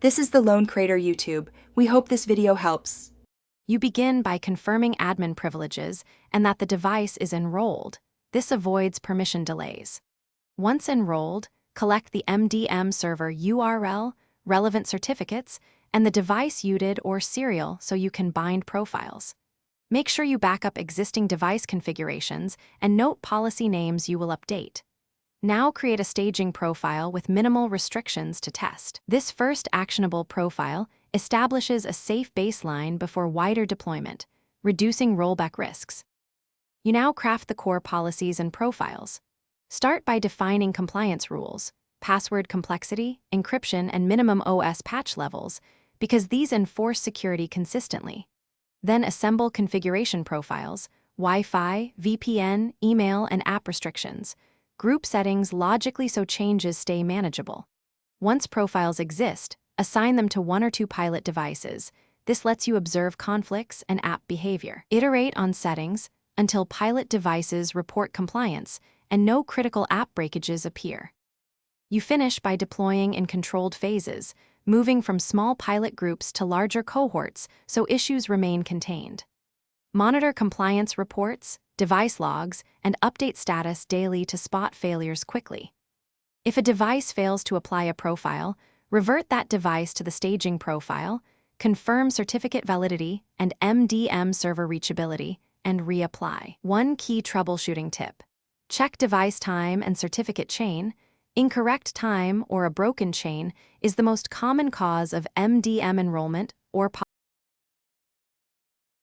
This is the Lone Crater YouTube. We hope this video helps. You begin by confirming admin privileges and that the device is enrolled. This avoids permission delays. Once enrolled, collect the MDM server URL, relevant certificates, and the device UID or serial so you can bind profiles. Make sure you back up existing device configurations and note policy names you will update. Now create a staging profile with minimal restrictions to test. This first actionable profile establishes a safe baseline before wider deployment, reducing rollback risks. You now craft the core policies and profiles. Start by defining compliance rules, password complexity, encryption, and minimum OS patch levels, because these enforce security consistently. Then assemble configuration profiles, Wi-Fi, VPN, email, and app restrictions. Group settings logically so changes stay manageable. Once profiles exist, assign them to 1 or 2 pilot devices. This lets you observe conflicts and app behavior. Iterate on settings until pilot devices report compliance and no critical app breakages appear. You finish by deploying in controlled phases, moving from small pilot groups to larger cohorts so issues remain contained. Monitor compliance reports, device logs, and update status daily to spot failures quickly. If a device fails to apply a profile, revert that device to the staging profile, confirm certificate validity and MDM server reachability, and reapply. One key troubleshooting tip: check device time and certificate chain. Incorrect time or a broken chain is the most common cause of MDM enrollment or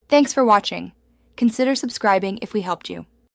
Thanks for watching. Consider subscribing if we helped you.